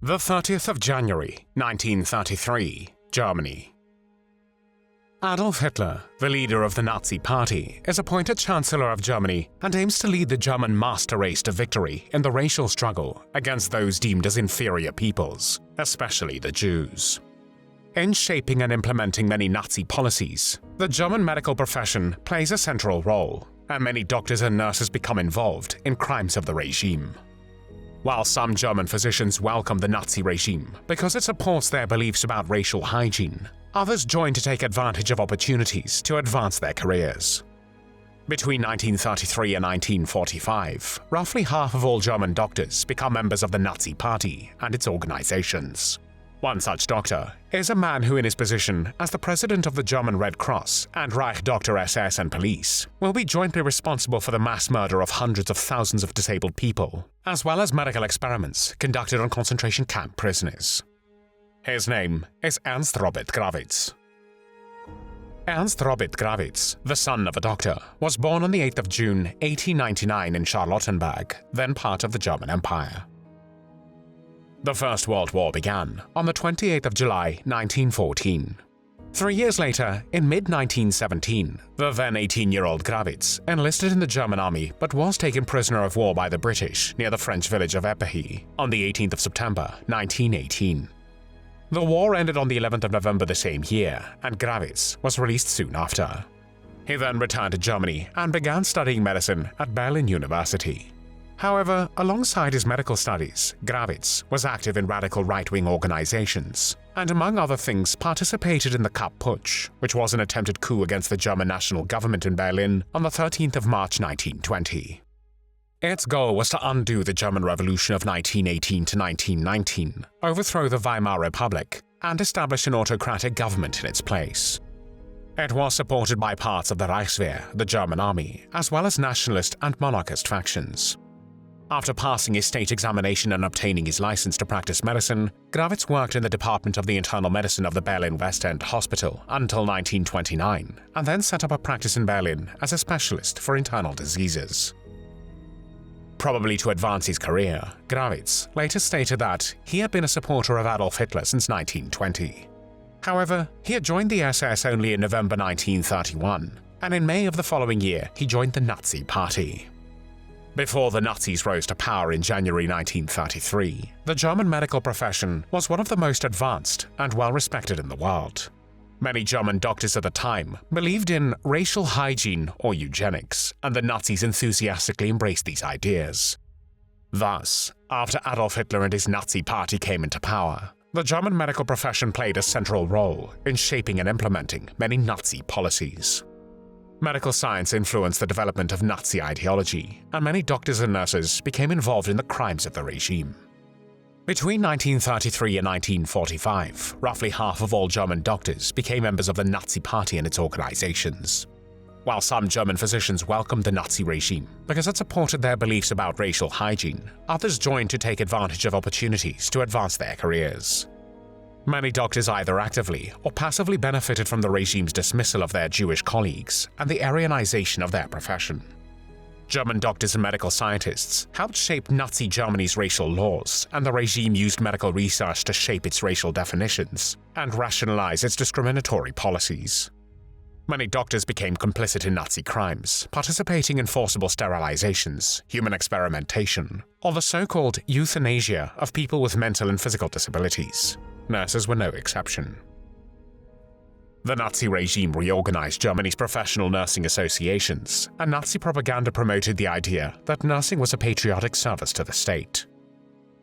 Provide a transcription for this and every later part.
The 30th of January, 1933, Germany. Adolf Hitler, the leader of the Nazi Party, is appointed Chancellor of Germany and aims to lead the German master race to victory in the racial struggle against those deemed as inferior peoples, especially the Jews. In shaping and implementing many Nazi policies, the German medical profession plays a central role, and many doctors and nurses become involved in crimes of the regime. While some German physicians welcome the Nazi regime because it supports their beliefs about racial hygiene, others join to take advantage of opportunities to advance their careers. Between 1933 and 1945, roughly half of all German doctors become members of the Nazi Party and its organizations. One such doctor is a man who, in his position as the president of the German Red Cross and Reich Doctor SS and Police, will be jointly responsible for the mass murder of hundreds of thousands of disabled people, as well as medical experiments conducted on concentration camp prisoners. His name is Ernst-Robert Grawitz. Ernst-Robert Grawitz, the son of a doctor, was born on the 8th of June 1899 in Charlottenburg, then part of the German Empire. The First World War began on the 28th of July 1914. 3 years later, in mid-1917, the then 18-year-old Grawitz enlisted in the German army but was taken prisoner of war by the British near the French village of Epernay on the 18th of September 1918. The war ended on the 11th of November the same year, and Grawitz was released soon after. He then returned to Germany and began studying medicine at Berlin University. However, alongside his medical studies, Grawitz was active in radical right-wing organizations, and among other things participated in the Kapp Putsch, which was an attempted coup against the German national government in Berlin on the 13th of March 1920. Its goal was to undo the German Revolution of 1918 to 1919, overthrow the Weimar Republic, and establish an autocratic government in its place. It was supported by parts of the Reichswehr, the German army, as well as nationalist and monarchist factions. After passing his state examination and obtaining his license to practice medicine, Grawitz worked in the Department of the Internal Medicine of the Berlin West End Hospital until 1929, and then set up a practice in Berlin as a specialist for internal diseases. Probably to advance his career, Grawitz later stated that he had been a supporter of Adolf Hitler since 1920. However, he had joined the SS only in November 1931, and in May of the following year he joined the Nazi Party. Before the Nazis rose to power in January 1933, the German medical profession was one of the most advanced and well-respected in the world. Many German doctors at the time believed in racial hygiene or eugenics, and the Nazis enthusiastically embraced these ideas. Thus, after Adolf Hitler and his Nazi Party came into power, the German medical profession played a central role in shaping and implementing many Nazi policies. Medical science influenced the development of Nazi ideology, and many doctors and nurses became involved in the crimes of the regime. Between 1933 and 1945, roughly half of all German doctors became members of the Nazi Party and its organizations. While some German physicians welcomed the Nazi regime because it supported their beliefs about racial hygiene, others joined to take advantage of opportunities to advance their careers. Many doctors either actively or passively benefited from the regime's dismissal of their Jewish colleagues and the Aryanization of their profession. German doctors and medical scientists helped shape Nazi Germany's racial laws, and the regime used medical research to shape its racial definitions and rationalize its discriminatory policies. Many doctors became complicit in Nazi crimes, participating in forcible sterilizations, human experimentation, or the so-called euthanasia of people with mental and physical disabilities. Nurses were no exception. The Nazi regime reorganized Germany's professional nursing associations, and Nazi propaganda promoted the idea that nursing was a patriotic service to the state.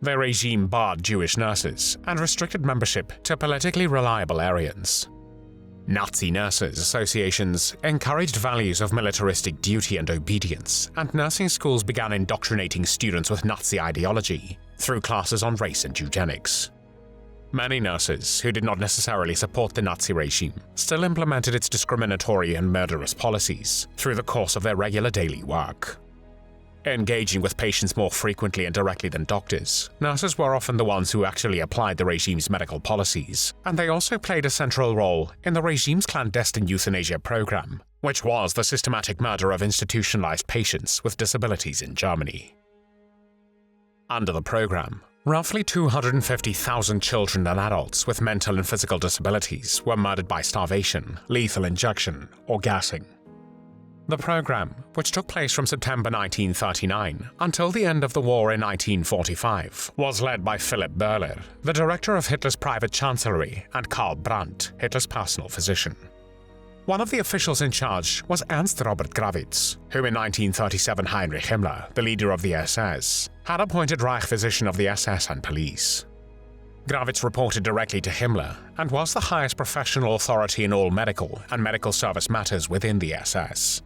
The regime barred Jewish nurses and restricted membership to politically reliable Aryans. Nazi nurses' associations encouraged values of militaristic duty and obedience, and nursing schools began indoctrinating students with Nazi ideology through classes on race and eugenics. Many nurses, who did not necessarily support the Nazi regime, still implemented its discriminatory and murderous policies through the course of their regular daily work. Engaging with patients more frequently and directly than doctors, nurses were often the ones who actually applied the regime's medical policies, and they also played a central role in the regime's clandestine euthanasia program, which was the systematic murder of institutionalized patients with disabilities in Germany. Under the program, Roughly 250,000 children and adults with mental and physical disabilities were murdered by starvation, lethal injection, or gassing. The program, which took place from September 1939 until the end of the war in 1945, was led by Philipp Böhler, the director of Hitler's private chancellery, and Karl, Hitler's personal physician. One of the officials in charge was Ernst-Robert Grawitz, whom in 1937 Heinrich Himmler, the leader of the SS, had appointed Reich Physician of the SS and police. Grawitz reported directly to Himmler and was the highest professional authority in all medical and medical service matters within the SS.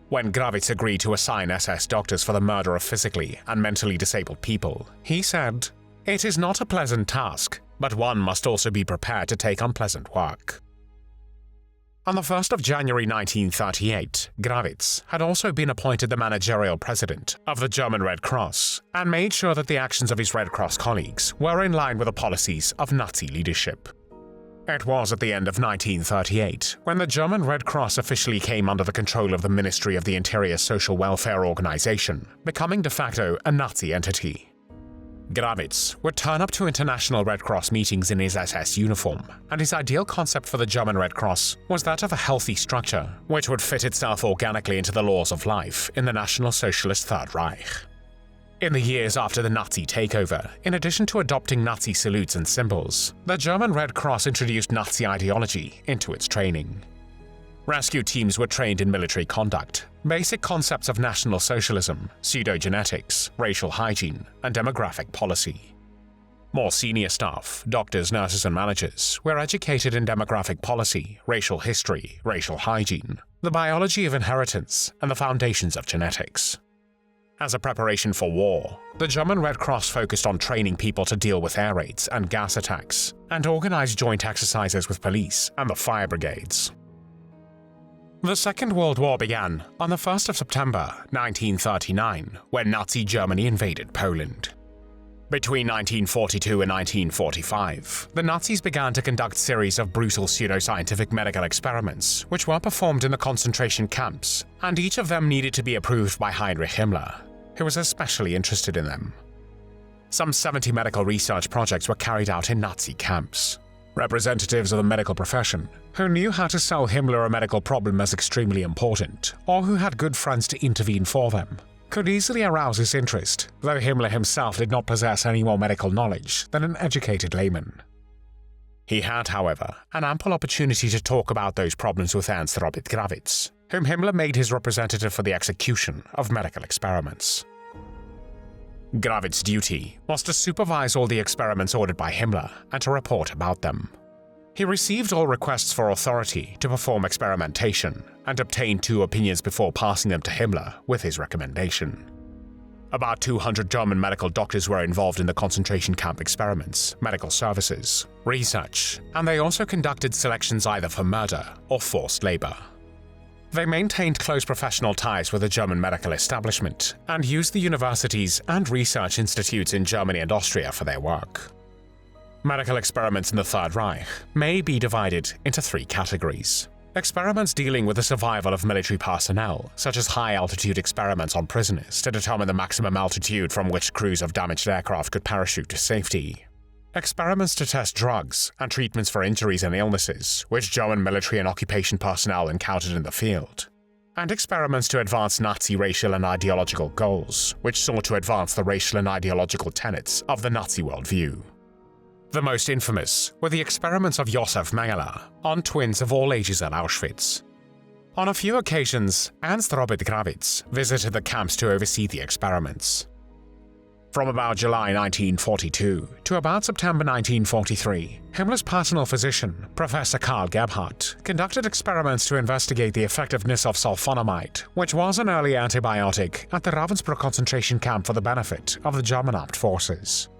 When Grawitz agreed to assign SS doctors for the murder of physically and mentally disabled people, he said, "It is not a pleasant task, but one must also be prepared to take unpleasant work." On the 1st of January 1938, Grawitz had also been appointed the managerial president of the German Red Cross and made sure that the actions of his Red Cross colleagues were in line with the policies of Nazi leadership. It was at the end of 1938 when the German Red Cross officially came under the control of the Ministry of the Interior Social Welfare Organization, becoming de facto a Nazi entity. Grawitz would turn up to International Red Cross meetings in his SS uniform, and his ideal concept for the German Red Cross was that of a healthy structure which would fit itself organically into the laws of life in the National Socialist Third Reich. In the years after the Nazi takeover, in addition to adopting Nazi salutes and symbols, the German Red Cross introduced Nazi ideology into its training. Rescue teams were trained in military conduct, basic concepts of National Socialism, pseudogenetics, racial hygiene, and demographic policy. More senior staff, doctors, nurses, and managers, were educated in demographic policy, racial history, racial hygiene, the biology of inheritance, and the foundations of genetics. As a preparation for war, the German Red Cross focused on training people to deal with air raids and gas attacks, and organized joint exercises with police and the fire brigades. The Second World War began on the 1st of September 1939, when Nazi Germany invaded Poland. Between 1942 and 1945, the Nazis began to conduct series of brutal pseudoscientific medical experiments which were performed in the concentration camps, and each of them needed to be approved by Heinrich Himmler, who was especially interested in them. Some 70 medical research projects were carried out in Nazi camps. Representatives of the medical profession, who knew how to sell Himmler a medical problem as extremely important, or who had good friends to intervene for them, could easily arouse his interest, though Himmler himself did not possess any more medical knowledge than an educated layman. He had, however, an ample opportunity to talk about those problems with Ernst-Robert Grawitz, whom Himmler made his representative for the execution of medical experiments. Grawitz's duty was to supervise all the experiments ordered by Himmler and to report about them. He received all requests for authority to perform experimentation and obtained 2 opinions before passing them to Himmler with his recommendation. About 200 German medical doctors were involved in the concentration camp experiments, medical services, research, and they also conducted selections either for murder or forced labor. They maintained close professional ties with the German medical establishment and used the universities and research institutes in Germany and Austria for their work. Medical experiments in the Third Reich may be divided into 3 categories. Experiments dealing with the survival of military personnel, such as high-altitude experiments on prisoners to determine the maximum altitude from which crews of damaged aircraft could parachute to safety. Experiments to test drugs and treatments for injuries and illnesses which German military and occupation personnel encountered in the field. And experiments to advance Nazi racial and ideological goals, which sought to advance the racial and ideological tenets of the Nazi worldview. The most infamous were the experiments of Josef Mengele on twins of all ages at Auschwitz. On a few occasions, Ernst-Robert Grawitz visited the camps to oversee the experiments. From about July 1942 to about September 1943, Himmler's personal physician, Professor Karl Gebhardt, conducted experiments to investigate the effectiveness of sulfonamide, which was an early antibiotic, at the Ravensbrück concentration camp for the benefit of the German armed forces.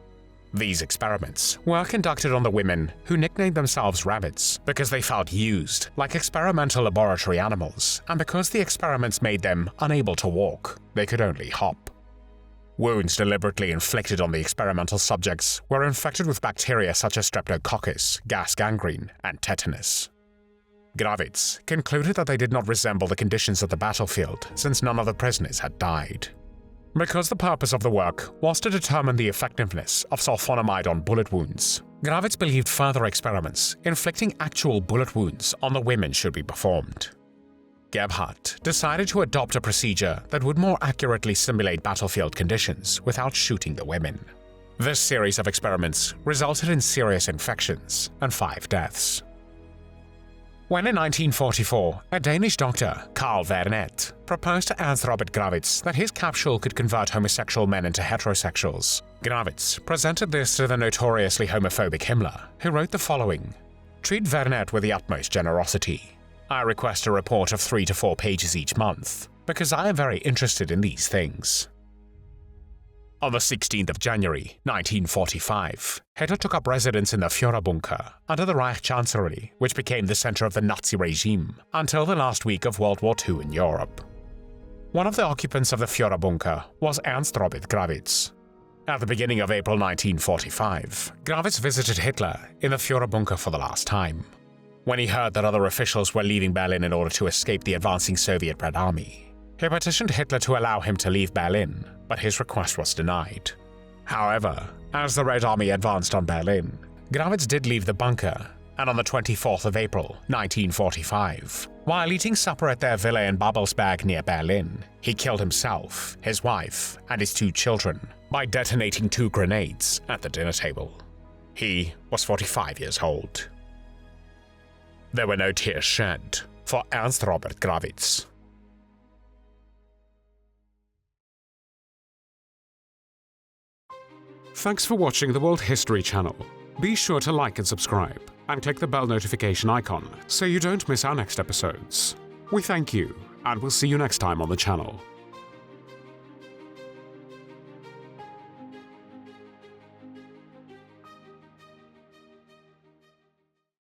These experiments were conducted on the women who nicknamed themselves rabbits because they felt used like experimental laboratory animals, and because the experiments made them unable to walk, they could only hop. Wounds deliberately inflicted on the experimental subjects were infected with bacteria such as streptococcus, gas gangrene, and tetanus. Grawitz concluded that they did not resemble the conditions of the battlefield since none of the prisoners had died. Because the purpose of the work was to determine the effectiveness of sulfonamide on bullet wounds, Grawitz believed further experiments inflicting actual bullet wounds on the women should be performed. Gebhardt decided to adopt a procedure that would more accurately simulate battlefield conditions without shooting the women. This series of experiments resulted in serious infections and 5 deaths. When in 1944, a Danish doctor, Karl Værnet, proposed to Ernst-Robert Grawitz that his capsule could convert homosexual men into heterosexuals, Grawitz presented this to the notoriously homophobic Himmler, who wrote the following: "Treat Værnet with the utmost generosity. I request a report of 3 to 4 pages each month, because I am very interested in these things." On the 16th of January, 1945, Hitler took up residence in the Führerbunker under the Reich Chancellery, which became the center of the Nazi regime until the last week of World War II in Europe. One of the occupants of the Führerbunker was Ernst-Robert Grawitz. At the beginning of April 1945, Grawitz visited Hitler in the Führerbunker for the last time. When he heard that other officials were leaving Berlin in order to escape the advancing Soviet Red Army, he petitioned Hitler to allow him to leave Berlin, but his request was denied. However, as the Red Army advanced on Berlin, Grawitz did leave the bunker, and on the 24th of April, 1945, while eating supper at their villa in Babelsberg near Berlin, he killed himself, his wife, and his 2 children by detonating 2 grenades at the dinner table. He was 45 years old. There were no tears shed for Ernst-Robert Grawitz. Thanks for watching the World History channel. Be sure to like and subscribe, and click the bell notification icon so you don't miss our next episodes. We thank you, and we'll see you next time on the channel.